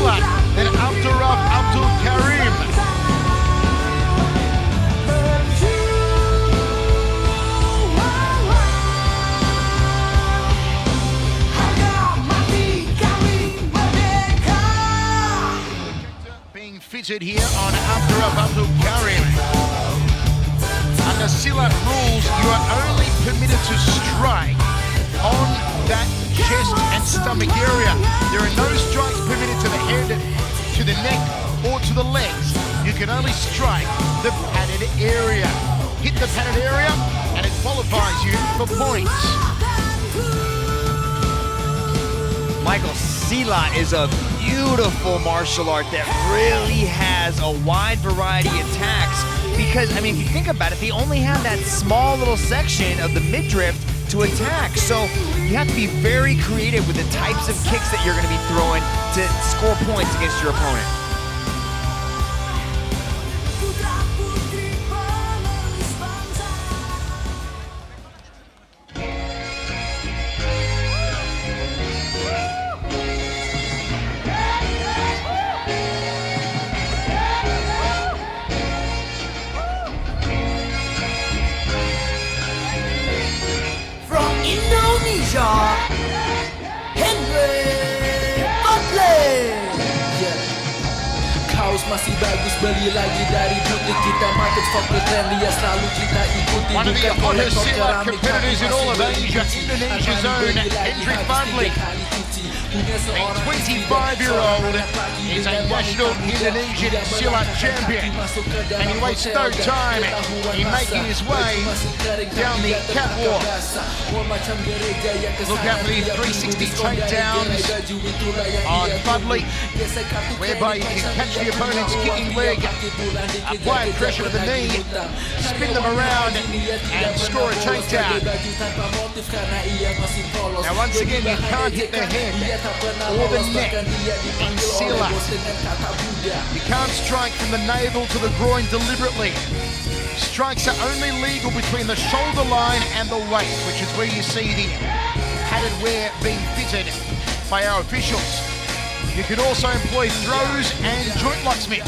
Silat, then Abdurrauf, Abdul, Karim. Being fitted here on Abdurrauf, Abdul, Karim. Under Silat rules, you are only permitted to strike on that chest and stomach area. There are no strikes permitted to the head, to the neck, or to the legs. You can only strike the padded area. Hit the padded area, and it qualifies you for points. Michael, Silat is a beautiful martial art that really has a wide variety of attacks because, I mean, if you think about it, they only have that small little section of the midriff to attack. So you have to be very creative with the types of kicks that you're going to be throwing to score points against your opponent. Hendri, Fardli. Kaos masih bagus, beli lagi dari butik kita, market for the trend, dia selalu kita ikuti. One of the hottest Silat competitors in all of Asia, Indonesia's own Hendri Fardli. The 25-year-old is a national Indonesian Silat champion, and he wastes no time in making his way down the catwalk. Look out for these 360 takedowns on Fardli, whereby you can catch the opponent's kicking leg, apply pressure to the knee, spin them around, and score a takedown. Now once again, you can't hit the head or the neck in Silat. You can't strike from the navel to the groin deliberately. Strikes are only legal between the shoulder line and the waist, which is where you see the padded wear being fitted by our officials. You can also employ throws and joint locks, Mitch.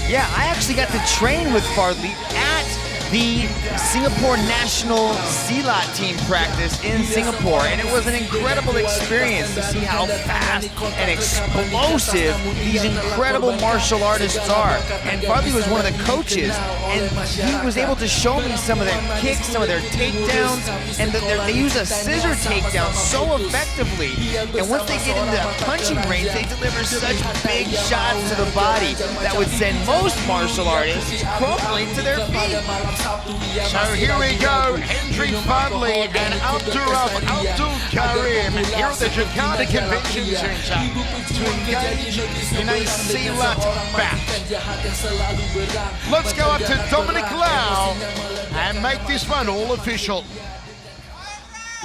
Yeah, I actually got to train with Fardli at the Singapore National Silat team practice in Singapore, and it was an incredible experience to see how fast and explosive these incredible martial artists are. And Fardli was one of the coaches, and he was able to show me some of their kicks, some of their takedowns, and they use a scissor takedown so effectively. And once they get into that punching range, they deliver such big shots to the body that would send most martial artists crumbling to their feet. So here we go, Hendri Fardli and Abdurrauf, Abdul Karim here at the Jakarta Convention Centre to engage in a Silat bout. Let's go up to Dominic Lau and make this one all official.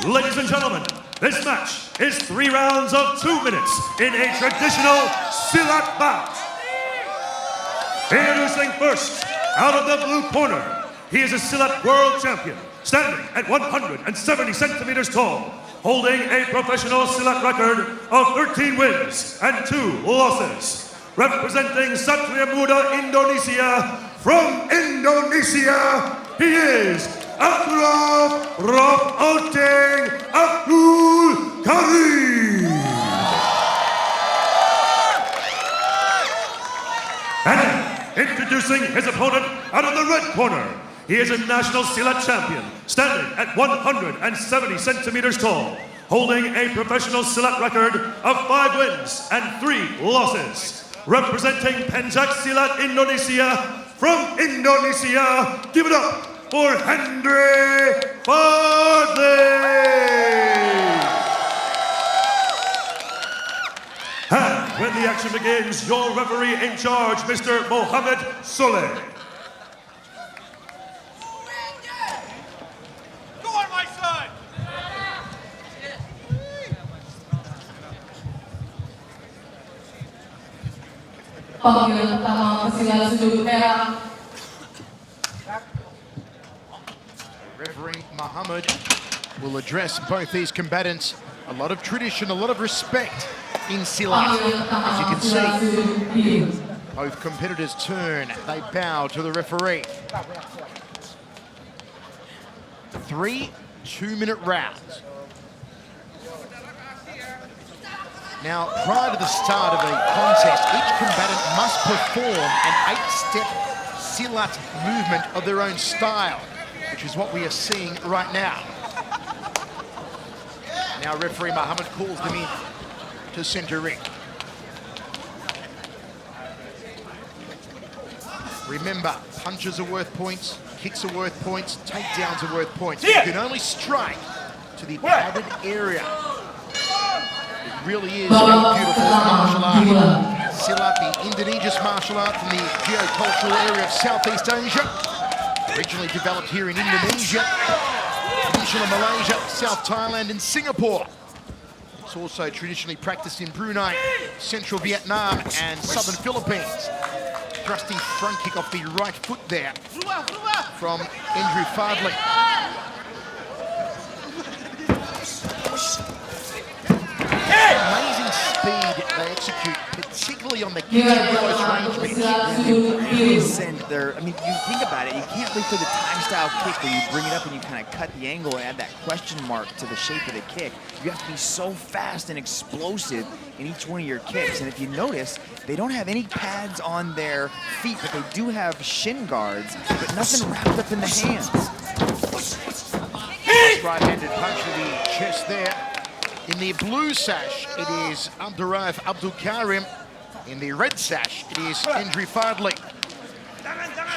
Ladies and gentlemen, this match is 3 rounds of 2 minutes in a traditional Silat bout. Introducing first, out of the blue corner, he is a Silat world champion, standing at 170 centimeters tall, holding a professional Silat record of 13 wins and 2 losses. Representing Satria Muda Indonesia, from Indonesia, he is Abdurrauf Abdul Karim. And introducing his opponent out of the red corner, he is a national Silat champion, standing at 170 centimeters tall, holding a professional Silat record of 5 wins and 3 losses. Representing Pencak Silat Indonesia, from Indonesia, give it up for Hendri Fardli. And when the action begins, your referee in charge, Mr. Mohammed Soleh. Panggilan pertama pesilat sudut merah. Referee Mohammed will address both these combatants. A lot of tradition, a lot of respect in Silat, as you can see. Both competitors turn, they bow to the referee. 3 2-minute rounds. Now, prior to the start of a contest, each combatant must perform an 8-step Silat movement of their own style, which is what we are seeing right now. Now referee Muhammad calls them in to center ring. Remember, punches are worth points, kicks are worth points, takedowns are worth points. You can only strike to the padded area. It really is a beautiful martial art. Silat, the Indonesian martial art from the geocultural area of Southeast Asia. Originally developed here in Indonesia, traditional Malaysia, South Thailand and Singapore. It's also traditionally practiced in Brunei, Central Vietnam and Southern Philippines. Thrusting front kick off the right foot there from Hendri Fardli. Amazing speed they execute, particularly on the kick and close range match. I mean, you think about it, you can't wait for the time style kick where you bring it up and you kind of cut the angle and add that question mark to the shape of the kick. You have to be so fast and explosive in each one of your kicks. And if you notice, they don't have any pads on their feet, but they do have shin guards, but nothing wrapped up in the hands. Right-handed punch to the chest there. In the blue sash, it is Abdurrauf Karim. In the red sash, it is Hendri Fardli.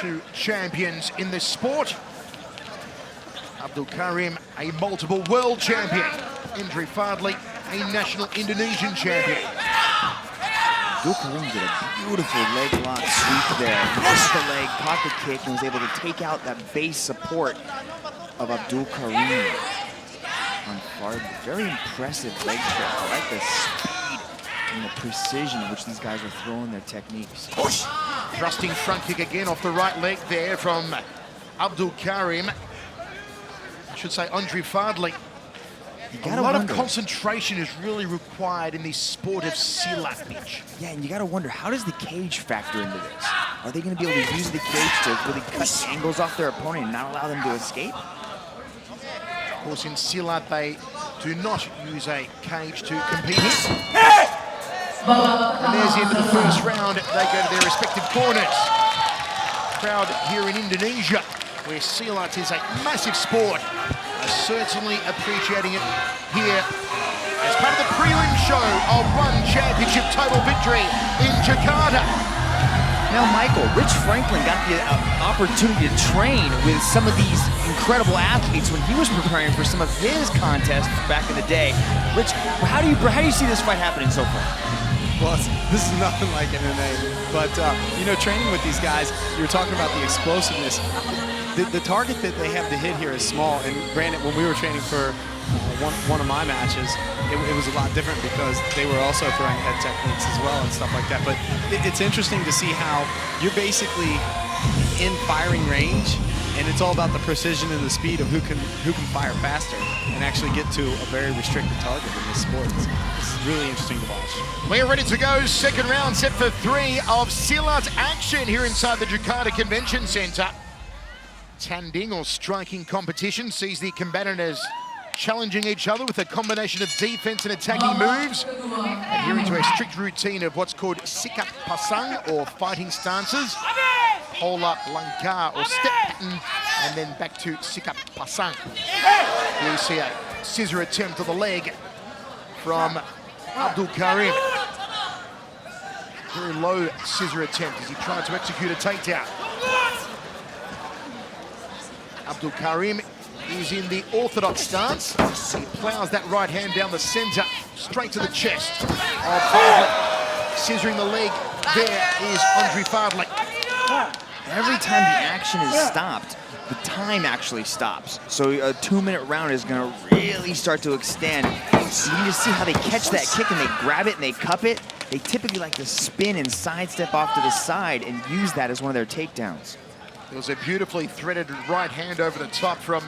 Two champions in this sport. Abdul Karim, a multiple world champion. Hendri Fardli, a national Indonesian champion. Abdul Karim did a beautiful leg lock sweep there. Missed the leg, caught the kick, and was able to take out that base support of Abdul Karim on Fardli. Very impressive leg kick. I like the speed and the precision in which these guys are throwing their techniques. Thrusting front kick again off the right leg there from Abdul Karim. I should say Hendri Fardli. A lot of concentration is really required in the sport of Silat, Mitch. Yeah, and you got to wonder, how does the cage factor into this? Are they going to be able to use the cage to really cut angles off their opponent and not allow them to escape? Of course, in Silat, they do not use a cage to compete in. And there's the end of the first round. They go to their respective corners. Crowd here in Indonesia, where Silat is a massive sport, are certainly appreciating it here as part of the prelim show of one championship total victory in Jakarta. Now, Michael, Rich Franklin got the opportunity to train with some of these incredible athletes when he was preparing for some of his contests back in the day. Rich, how do you see this fight happening so far? Well, this is nothing like MMA, but you know, training with these guys, you're talking about the explosiveness. The target that they have to hit here is small, and granted, when we were training for one of my matches, it was a lot different because they were also throwing head techniques as well and stuff like that. But it's interesting to see how you're basically in firing range, and it's all about the precision and the speed of who can fire faster and actually get to a very restricted target in this sport. This is really interesting to watch. We're ready to go. Second round set for 3 of Silat action here inside the Jakarta Convention Centre. Tanding or striking competition sees the combatants challenging each other with a combination of defense and attacking moves, adhering to a strict routine of what's called sikap pasang or fighting stances, pola langkah or step pattern, and then back to sikap pasang. Here we see a scissor attempt to the leg from Abdul Karim. Very low scissor attempt as he tried to execute a takedown. Abdul Karim is in the orthodox stance. He plows that right hand down the center, straight to the chest of Fardli. Scissoring the leg, there is Hendri Fardli. Every time the action is stopped, the time actually stops. So a 2-minute round is going to really start to extend. So you just see how they catch that kick and they grab it and they cup it. They typically like to spin and sidestep off to the side and use that as one of their takedowns. There was a beautifully threaded right hand over the top from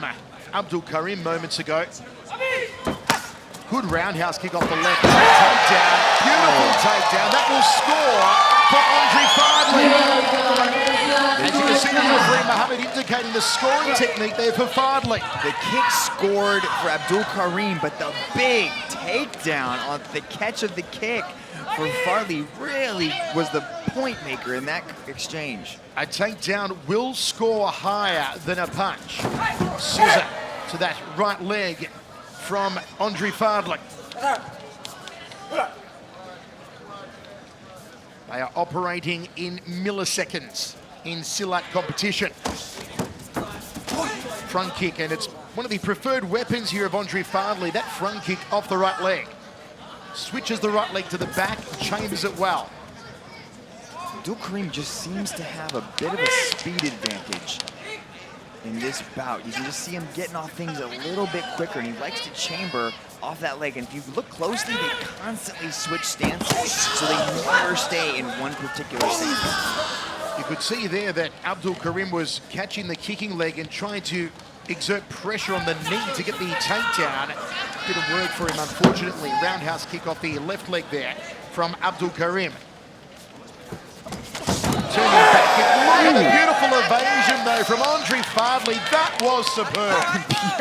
Abdul Karim moments ago. Good roundhouse kick off the left. Takedown. Beautiful takedown. That will score for Andre Fardli. As you can see, the referee Mohammed indicating the scoring technique there for Fardli. The kick scored for Abdul Karim, but the big takedown on the catch of the kick for Fardli really was the point maker in that exchange. A takedown will score higher than a punch. Scissor to that right leg from Andre Fardli. They are operating in milliseconds in Silat competition. Front kick, and it's one of the preferred weapons here of Andre Fardli, that front kick off the right leg. Switches the right leg to the back, chambers it well. Abdul Karim just seems to have a bit of a speed advantage in this bout. You can just see him getting off things a little bit quicker, and he likes to chamber off that leg. And if you look closely, they constantly switch stances, so they never stay in one particular stance. You could see there that Abdul Karim was catching the kicking leg and trying to exert pressure on the knee to get the takedown. Bit of work for him, unfortunately. Roundhouse kick off the left leg there from Abdul Karim. Turning back, look at the beautiful evasion though from Andre Fardli. That was superb.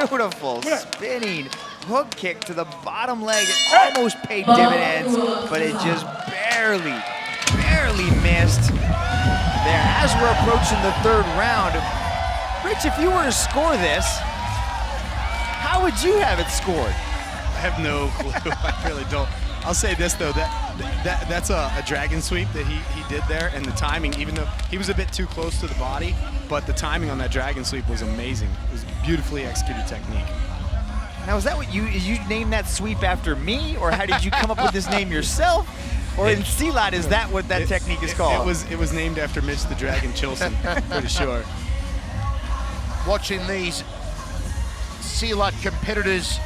Beautiful spinning hook kick to the bottom leg. It almost paid dividends, but it just barely missed. There, as we're approaching the third round, Rich, if you were to score this, how would you have it scored? I have no clue. I really don't. I'll say this though, that's a dragon sweep that he did there, and the timing, even though he was a bit too close to the body, but the timing on that dragon sweep was amazing. It was beautifully executed technique. Now, is that what you named that sweep after me, or how did you come up with this name yourself? Or in Silat, is that what that technique is called? It was named after Mitch the Dragon Chilson, pretty sure. Watching these Silat competitors,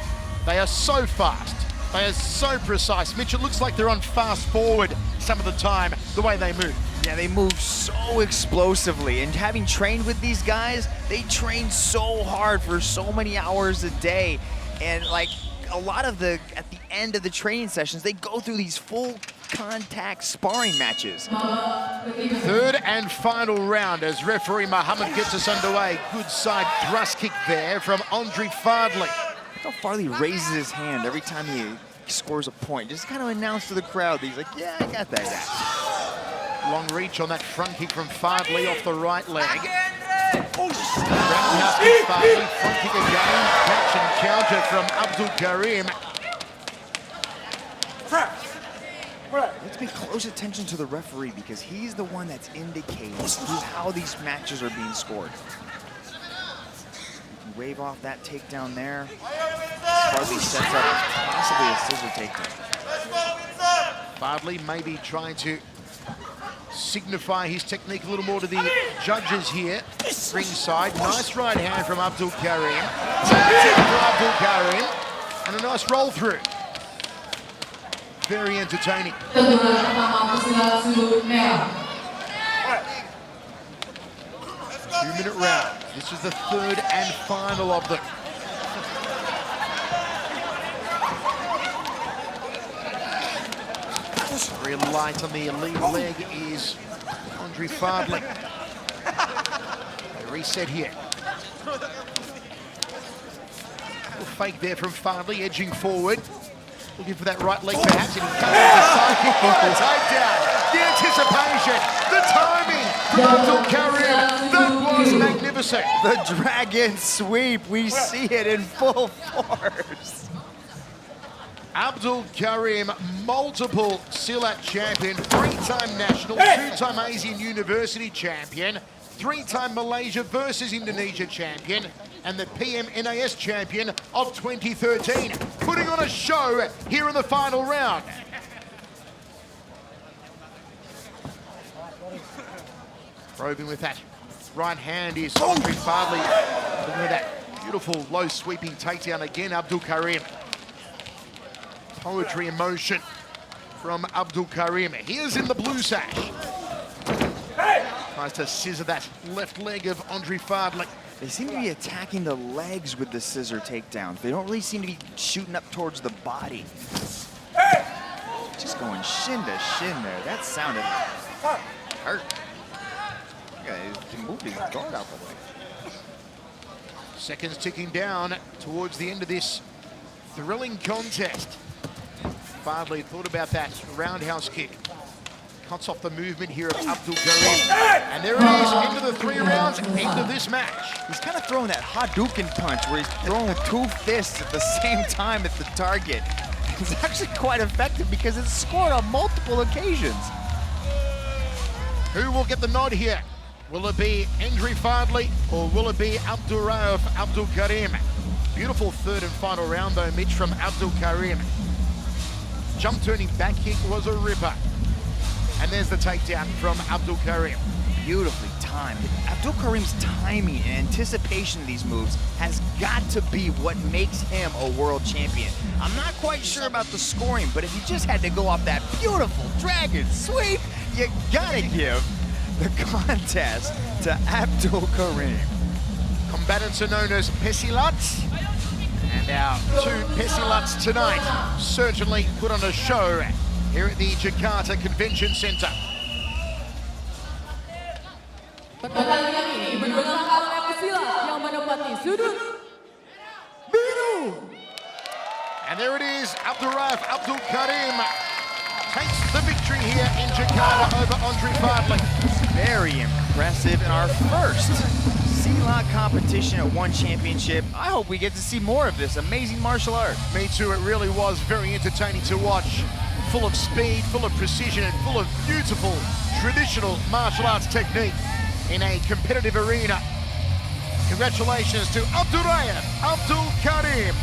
they are so fast. They are so precise. Mitch, it looks like they're on fast forward some of the time, the way they move. Yeah, they move so explosively. And having trained with these guys, they train so hard for so many hours a day. And like a lot of at the end of the training sessions, they go through these full contact sparring matches. Third and final round as referee Mohammed gets us underway. Good side thrust kick there from Andre Fardli. Look how Fardli raises his hand every time he scores a point. Just kind of announce to the crowd that he's like, yeah, I got that guy. Long reach on that front kick from Fardli off the right leg. Roundhouse kick Fardli, front kick again. Catch and counter from Abdul Karim. Let's pay close attention to the referee because he's the one that's indicating how these matches are being scored. Wave off that takedown there. Fardli sets up possibly a scissor takedown. Fardli maybe trying to signify his technique a little more to the judges here. Ringside, nice right hand from Abdul Karim. From Abdul Karim, and a nice roll through. Very entertaining. 2-minute round. This is the third and final of them. Very light on the lead leg is Andre Fardli. They reset here. A fake there from Fardli, edging forward. Looking for that right leg perhaps, and he comes with the side kick for the takedown. The anticipation, the timing from Abdul Karim, that was magnificent. The dragon sweep, we see it in full force. Abdul Karim, multiple Silat champion, 3-time national, 2-time Asian University champion, 3-time Malaysia versus Indonesia champion, and the PMNAS champion of 2013. Putting on a show here in the final round. Probing with that right hand is Andre Fardli. Looking at that beautiful low sweeping takedown again, Abdul Karim. Poetry in motion from Abdul Karim. He is in the blue sash. Tries to scissor that left leg of Andre Fardli. They seem to be attacking the legs with the scissor takedowns. They don't really seem to be shooting up towards the body. Just going shin to shin there. That sounded hurt. He moved his guard out the way. Seconds ticking down towards the end of this thrilling contest. Fardli thought about that roundhouse kick. Cuts off the movement here of Abdul Karim. And there it is, into the 3 rounds, into this match. He's kind of throwing that Hadouken punch where he's throwing with 2 fists at the same time at the target. It's actually quite effective because it's scored on multiple occasions. Who will get the nod here? Will it be Hendri Fardli or will it be Abdurrauf Abdul Karim? Beautiful third and final round though, Mitch, from Abdul Karim. Jump turning back kick was a ripper. And there's the takedown from Abdul Karim. Beautifully timed. Abdul Karim's timing and anticipation of these moves has got to be what makes him a world champion. I'm not quite sure about the scoring, but if you just had to go off that beautiful dragon sweep, you gotta give the contest to Abdul Karim. Combatants are known as Pesilats. And our 2 Pesilats tonight certainly put on a show here at the Jakarta Convention Center. Pertandingan ini dimenangkan oleh pesilat yang menempati sudut biru. And there it is, Abdurrauf Abdul Karim takes the victory here in Jakarta over Hendri Fardli. Very impressive in our first Silat competition at One Championship. I hope we get to see more of this amazing martial art. Me too, it really was very entertaining to watch. Full of speed, full of precision, and full of beautiful traditional martial arts technique in a competitive arena. Congratulations to Abdurrauf Abdul Karim.